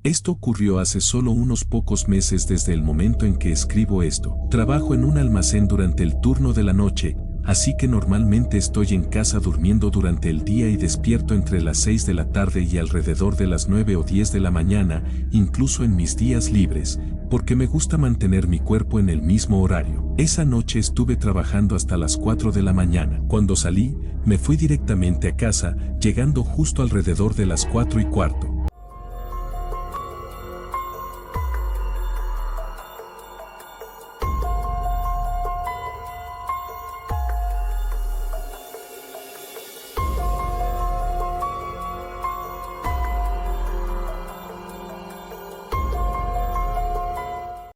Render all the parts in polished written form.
Esto ocurrió hace solo unos pocos meses desde el momento en que escribo esto. Trabajo en un almacén durante el turno de la noche, así que normalmente estoy en casa durmiendo durante el día y despierto entre las 6 de la tarde y alrededor de las 9 o 10 de la mañana, incluso en mis días libres, porque me gusta mantener mi cuerpo en el mismo horario. Esa noche estuve trabajando hasta las 4 de la mañana. Cuando salí, me fui directamente a casa, llegando justo alrededor de las 4:15.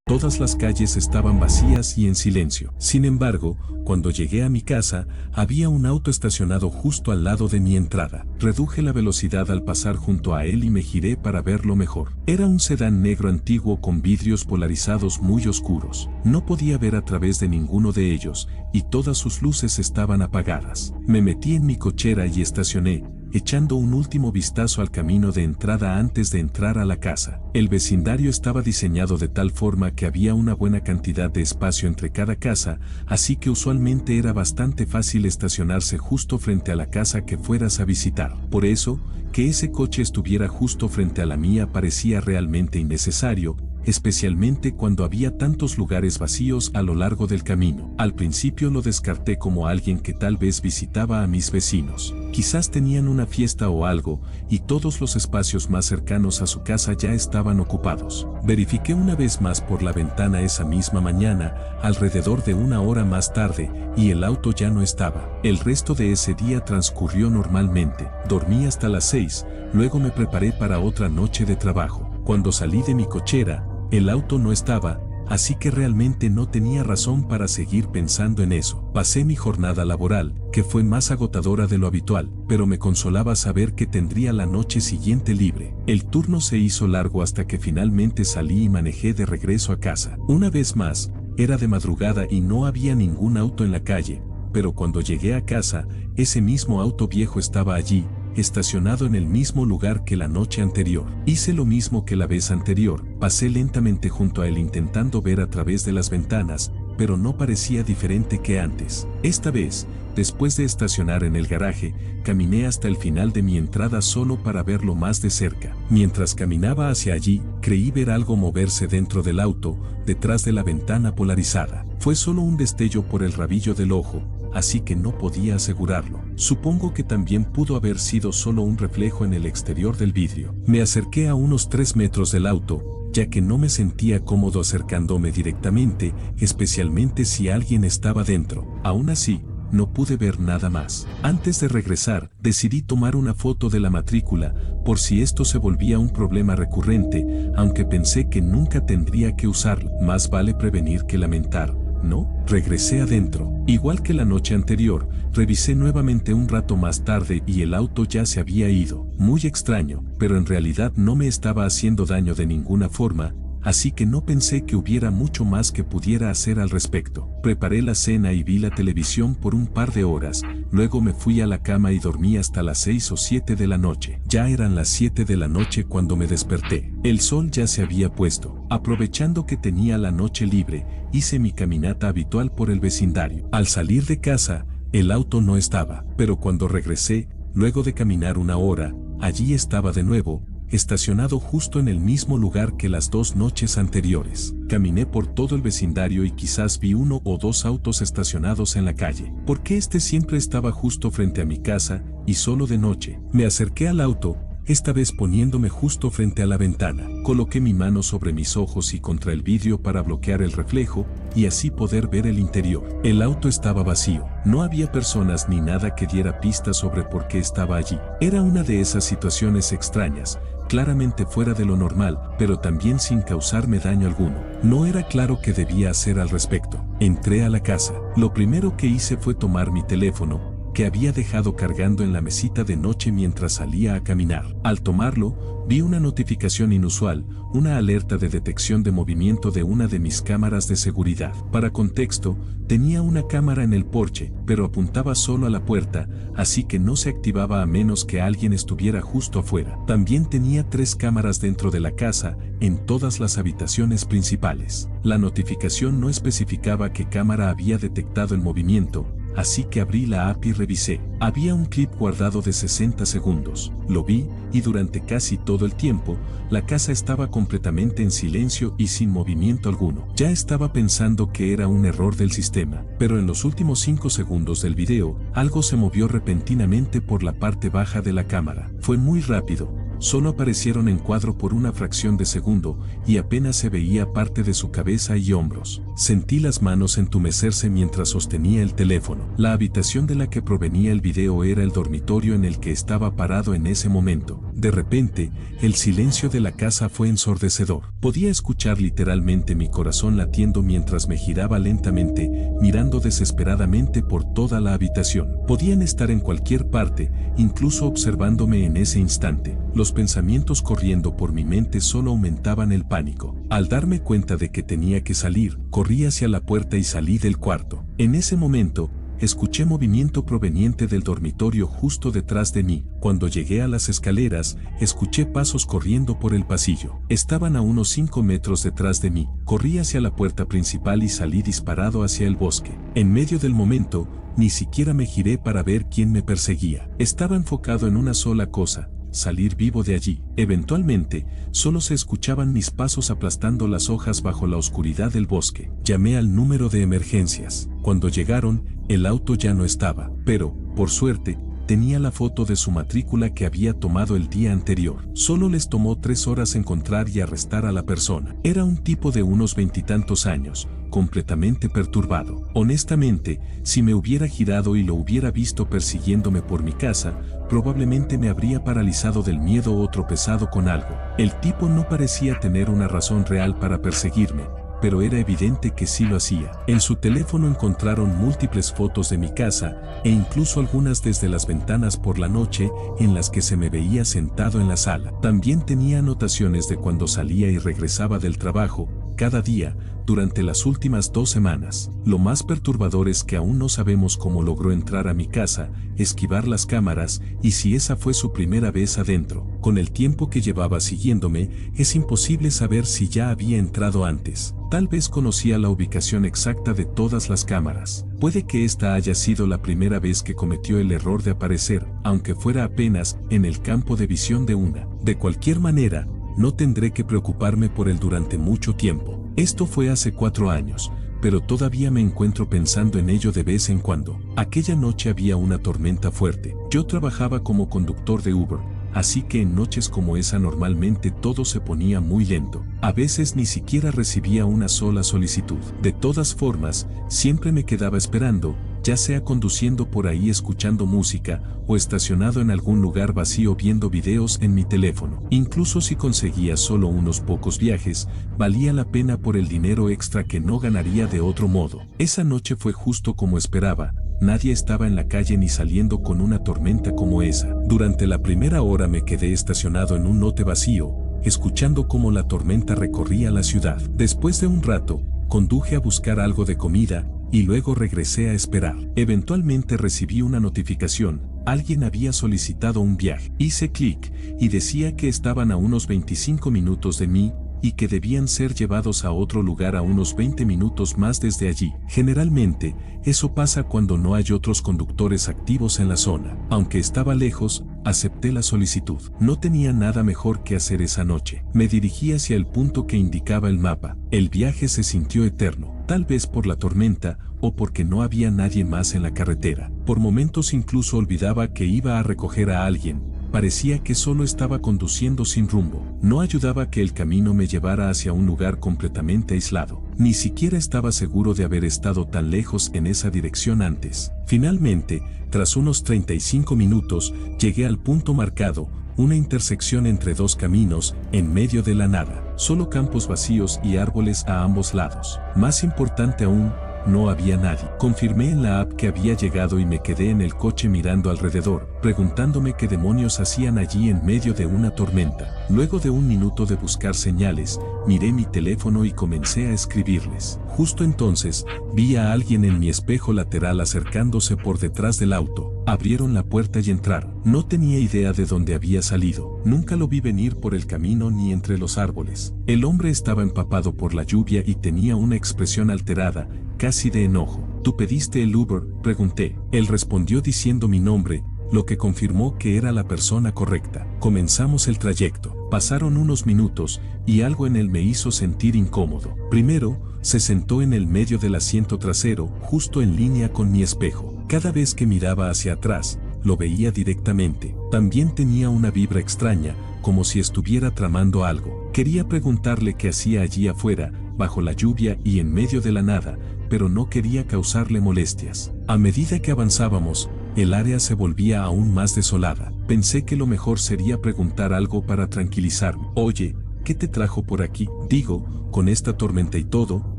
Todas las calles estaban vacías y en silencio. Sin embargo, cuando llegué a mi casa, había un auto estacionado justo al lado de mi entrada. Reduje la velocidad al pasar junto a él y me giré para verlo mejor. Era un sedán negro antiguo con vidrios polarizados muy oscuros. No podía ver a través de ninguno de ellos, y todas sus luces estaban apagadas. Me metí en mi cochera y estacioné, echando un último vistazo al camino de entrada antes de entrar a la casa. El vecindario estaba diseñado de tal forma que había una buena cantidad de espacio entre cada casa, así que usualmente era bastante fácil estacionarse justo frente a la casa que fueras a visitar. Por eso, que ese coche estuviera justo frente a la mía parecía realmente innecesario, especialmente cuando había tantos lugares vacíos a lo largo del camino. Al principio lo descarté como alguien que tal vez visitaba a mis vecinos. Quizás tenían una fiesta o algo, y todos los espacios más cercanos a su casa ya estaban ocupados. Verifiqué una vez más por la ventana esa misma mañana, alrededor de una hora más tarde, y el auto ya no estaba. El resto de ese día transcurrió normalmente. Dormí hasta las 6, luego me preparé para otra noche de trabajo. Cuando salí de mi cochera, el auto no estaba, así que realmente no tenía razón para seguir pensando en eso. Pasé mi jornada laboral, que fue más agotadora de lo habitual, pero me consolaba saber que tendría la noche siguiente libre. El turno se hizo largo hasta que finalmente salí y manejé de regreso a casa. Una vez más, era de madrugada y no había ningún auto en la calle, pero cuando llegué a casa, ese mismo auto viejo estaba allí, estacionado en el mismo lugar que la noche anterior. Hice lo mismo que la vez anterior, pasé lentamente junto a él intentando ver a través de las ventanas, pero no parecía diferente que antes. Esta vez, después de estacionar en el garaje, caminé hasta el final de mi entrada solo para verlo más de cerca. Mientras caminaba hacia allí, creí ver algo moverse dentro del auto, detrás de la ventana polarizada. Fue solo un destello por el rabillo del ojo, así que no podía asegurarlo. Supongo que también pudo haber sido solo un reflejo en el exterior del vidrio. Me acerqué a unos 3 metros del auto, ya que no me sentía cómodo acercándome directamente, especialmente si alguien estaba dentro. Aún así, no pude ver nada más. Antes de regresar, decidí tomar una foto de la matrícula, por si esto se volvía un problema recurrente, aunque pensé que nunca tendría que usarlo. Más vale prevenir que lamentar, ¿no? Regresé adentro. Igual que la noche anterior, revisé nuevamente un rato más tarde y el auto ya se había ido. Muy extraño, pero en realidad no me estaba haciendo daño de ninguna forma, así que no pensé que hubiera mucho más que pudiera hacer al respecto. Preparé la cena y vi la televisión por un par de horas, luego me fui a la cama y dormí hasta las 6 o 7 de la noche. Ya eran las 7 de la noche cuando me desperté. El sol ya se había puesto. Aprovechando que tenía la noche libre, hice mi caminata habitual por el vecindario. Al salir de casa, el auto no estaba, pero cuando regresé, luego de caminar una hora, allí estaba de nuevo, estacionado justo en el mismo lugar que las 2 noches anteriores. Caminé por todo el vecindario y quizás vi 1 o 2 autos estacionados en la calle. ¿Por qué este siempre estaba justo frente a mi casa, y solo de noche? Me acerqué al auto, esta vez poniéndome justo frente a la ventana. Coloqué mi mano sobre mis ojos y contra el vidrio para bloquear el reflejo, y así poder ver el interior. El auto estaba vacío. No había personas ni nada que diera pistas sobre por qué estaba allí. Era una de esas situaciones extrañas, claramente fuera de lo normal, pero también sin causarme daño alguno. No era claro qué debía hacer al respecto. Entré a la casa. Lo primero que hice fue tomar mi teléfono, que había dejado cargando en la mesita de noche mientras salía a caminar. Al tomarlo, vi una notificación inusual, una alerta de detección de movimiento de una de mis cámaras de seguridad. Para contexto, tenía una cámara en el porche, pero apuntaba solo a la puerta, así que no se activaba a menos que alguien estuviera justo afuera. También tenía 3 cámaras dentro de la casa, en todas las habitaciones principales. La notificación no especificaba qué cámara había detectado el movimiento, así que abrí la app y revisé. Había un clip guardado de 60 segundos. Lo vi, y durante casi todo el tiempo, la casa estaba completamente en silencio y sin movimiento alguno. Ya estaba pensando que era un error del sistema, pero en los últimos 5 segundos del video, algo se movió repentinamente por la parte baja de la cámara. Fue muy rápido. Solo aparecieron en cuadro por una fracción de segundo y apenas se veía parte de su cabeza y hombros. Sentí las manos entumecerse mientras sostenía el teléfono. La habitación de la que provenía el video era el dormitorio en el que estaba parado en ese momento. De repente, el silencio de la casa fue ensordecedor. Podía escuchar literalmente mi corazón latiendo mientras me giraba lentamente, mirando desesperadamente por toda la habitación. Podían estar en cualquier parte, incluso observándome en ese instante. Los pensamientos corriendo por mi mente solo aumentaban el pánico. Al darme cuenta de que tenía que salir, corrí hacia la puerta y salí del cuarto. En ese momento, escuché movimiento proveniente del dormitorio justo detrás de mí. Cuando llegué a las escaleras, escuché pasos corriendo por el pasillo. Estaban a unos 5 metros detrás de mí. Corrí hacia la puerta principal y salí disparado hacia el bosque. En medio del momento, ni siquiera me giré para ver quién me perseguía. Estaba enfocado en una sola cosa: salir vivo de allí. Eventualmente, solo se escuchaban mis pasos aplastando las hojas bajo la oscuridad del bosque. Llamé al número de emergencias. Cuando llegaron, el auto ya no estaba, pero, por suerte, tenía la foto de su matrícula que había tomado el día anterior. Solo les tomó 3 horas encontrar y arrestar a la persona. Era un tipo de unos 20 y tantos años, completamente perturbado. Honestamente, si me hubiera girado y lo hubiera visto persiguiéndome por mi casa, probablemente me habría paralizado del miedo o tropezado con algo. El tipo no parecía tener una razón real para perseguirme, pero era evidente que sí lo hacía. En su teléfono encontraron múltiples fotos de mi casa, e incluso algunas desde las ventanas por la noche en las que se me veía sentado en la sala. También tenía anotaciones de cuando salía y regresaba del trabajo, cada día, durante las últimas 2 semanas. Lo más perturbador es que aún no sabemos cómo logró entrar a mi casa, esquivar las cámaras, y si esa fue su primera vez adentro. Con el tiempo que llevaba siguiéndome, es imposible saber si ya había entrado antes. Tal vez conocía la ubicación exacta de todas las cámaras. Puede que esta haya sido la primera vez que cometió el error de aparecer, aunque fuera apenas en el campo de visión de una. De cualquier manera, no tendré que preocuparme por él durante mucho tiempo. Esto fue hace 4 años, pero todavía me encuentro pensando en ello de vez en cuando. Aquella noche había una tormenta fuerte. Yo trabajaba como conductor de Uber, así que en noches como esa normalmente todo se ponía muy lento. A veces ni siquiera recibía una sola solicitud. De todas formas, siempre me quedaba esperando, ya sea conduciendo por ahí escuchando música o estacionado en algún lugar vacío viendo videos en mi teléfono. Incluso si conseguía solo unos pocos viajes, valía la pena por el dinero extra que no ganaría de otro modo. Esa noche fue justo como esperaba. Nadie estaba en la calle ni saliendo con una tormenta como esa. Durante la primera hora me quedé estacionado en un lote vacío, escuchando cómo la tormenta recorría la ciudad. Después de un rato, conduje a buscar algo de comida, y luego regresé a esperar. Eventualmente recibí una notificación. Alguien había solicitado un viaje. Hice clic, y decía que estaban a unos 25 minutos de mí, y que debían ser llevados a otro lugar a unos 20 minutos más desde allí. Generalmente, eso pasa cuando no hay otros conductores activos en la zona. Aunque estaba lejos, acepté la solicitud. No tenía nada mejor que hacer esa noche. Me dirigí hacia el punto que indicaba el mapa. El viaje se sintió eterno, tal vez por la tormenta, o porque no había nadie más en la carretera. Por momentos incluso olvidaba que iba a recoger a alguien. Parecía que solo estaba conduciendo sin rumbo. No ayudaba que el camino me llevara hacia un lugar completamente aislado. Ni siquiera estaba seguro de haber estado tan lejos en esa dirección antes. Finalmente, tras unos 35 minutos, llegué al punto marcado, una intersección entre 2 caminos, en medio de la nada. Solo campos vacíos y árboles a ambos lados. Más importante aún, no había nadie. Confirmé en la app que había llegado y me quedé en el coche mirando alrededor, preguntándome qué demonios hacían allí en medio de una tormenta. Luego de un minuto de buscar señales, miré mi teléfono y comencé a escribirles. Justo entonces, vi a alguien en mi espejo lateral acercándose por detrás del auto. Abrieron la puerta y entraron. No tenía idea de dónde había salido. Nunca lo vi venir por el camino ni entre los árboles. El hombre estaba empapado por la lluvia y tenía una expresión alterada, casi de enojo. ¿Tú pediste el Uber?, pregunté. Él respondió diciendo mi nombre, lo que confirmó que era la persona correcta. Comenzamos el trayecto. Pasaron unos minutos y algo en él me hizo sentir incómodo. Primero, se sentó en el medio del asiento trasero, justo en línea con mi espejo. Cada vez que miraba hacia atrás, lo veía directamente. También tenía una vibra extraña, como si estuviera tramando algo. Quería preguntarle qué hacía allí afuera, bajo la lluvia y en medio de la nada, pero no quería causarle molestias. A medida que avanzábamos, el área se volvía aún más desolada. Pensé que lo mejor sería preguntar algo para tranquilizarme. Oye, ¿qué te trajo por aquí? Digo, con esta tormenta y todo,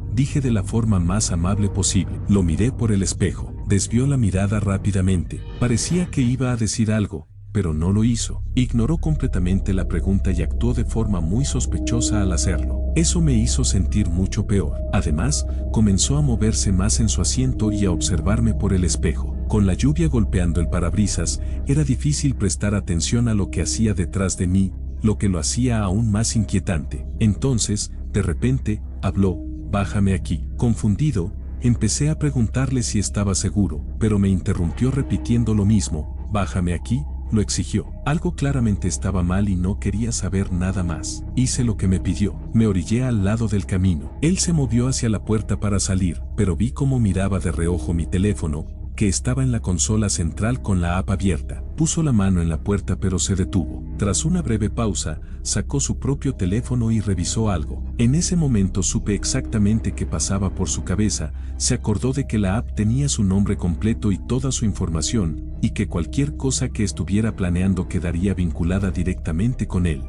dije de la forma más amable posible. Lo miré por el espejo. Desvió la mirada rápidamente. Parecía que iba a decir algo, pero no lo hizo. Ignoró completamente la pregunta y actuó de forma muy sospechosa al hacerlo. Eso me hizo sentir mucho peor. Además, comenzó a moverse más en su asiento y a observarme por el espejo. Con la lluvia golpeando el parabrisas, era difícil prestar atención a lo que hacía detrás de mí, lo que lo hacía aún más inquietante. Entonces, de repente, habló: «Bájame aquí». Confundido, empecé a preguntarle si estaba seguro, pero me interrumpió repitiendo lo mismo: «Bájame aquí», lo exigió. Algo claramente estaba mal y no quería saber nada más. Hice lo que me pidió. Me orillé al lado del camino. Él se movió hacia la puerta para salir, pero vi cómo miraba de reojo mi teléfono, que estaba en la consola central con la app abierta. Puso la mano en la puerta pero se detuvo. Tras una breve pausa, sacó su propio teléfono y revisó algo. En ese momento supe exactamente qué pasaba por su cabeza. Se acordó de que la app tenía su nombre completo y toda su información, y que cualquier cosa que estuviera planeando quedaría vinculada directamente con él.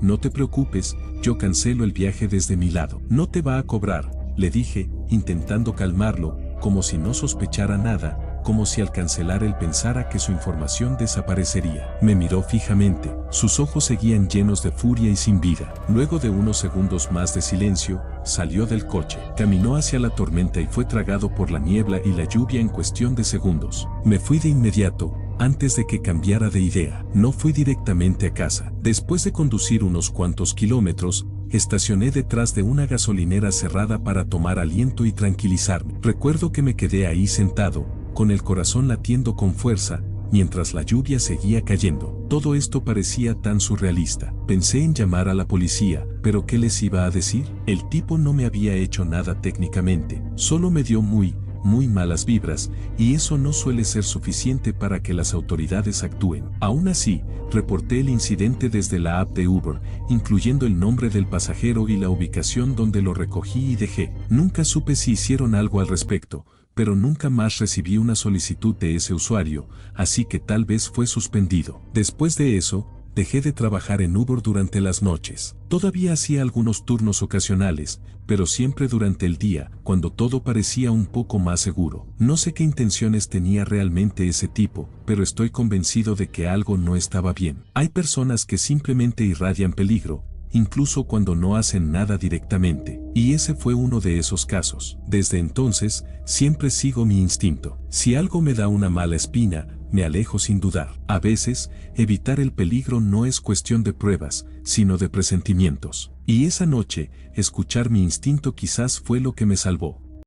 No te preocupes, yo cancelo el viaje desde mi lado. No te va a cobrar, le dije, intentando calmarlo, como si no sospechara nada, como si al cancelar él pensara que su información desaparecería. Me miró fijamente, sus ojos seguían llenos de furia y sin vida. Luego de unos segundos más de silencio, salió del coche. Caminó hacia la tormenta y fue tragado por la niebla y la lluvia en cuestión de segundos. Me fui de inmediato, antes de que cambiara de idea. No fui directamente a casa. Después de conducir unos cuantos kilómetros, estacioné detrás de una gasolinera cerrada para tomar aliento y tranquilizarme. Recuerdo que me quedé ahí sentado, con el corazón latiendo con fuerza, mientras la lluvia seguía cayendo. Todo esto parecía tan surrealista. Pensé en llamar a la policía, pero ¿qué les iba a decir? El tipo no me había hecho nada técnicamente, solo me dio muy malas vibras, y eso no suele ser suficiente para que las autoridades actúen. Aún así, reporté el incidente desde la app de Uber, incluyendo el nombre del pasajero y la ubicación donde lo recogí y dejé. Nunca supe si hicieron algo al respecto, pero nunca más recibí una solicitud de ese usuario, así que tal vez fue suspendido. Después de eso, dejé de trabajar en Uber durante las noches. Todavía hacía algunos turnos ocasionales, pero siempre durante el día, cuando todo parecía un poco más seguro. No sé qué intenciones tenía realmente ese tipo, pero estoy convencido de que algo no estaba bien. Hay personas que simplemente irradian peligro, incluso cuando no hacen nada directamente, y ese fue uno de esos casos. Desde entonces, siempre sigo mi instinto. Si algo me da una mala espina, me alejo sin dudar. A veces, evitar el peligro no es cuestión de pruebas, sino de presentimientos. Y esa noche, escuchar mi instinto quizás fue lo que me salvó.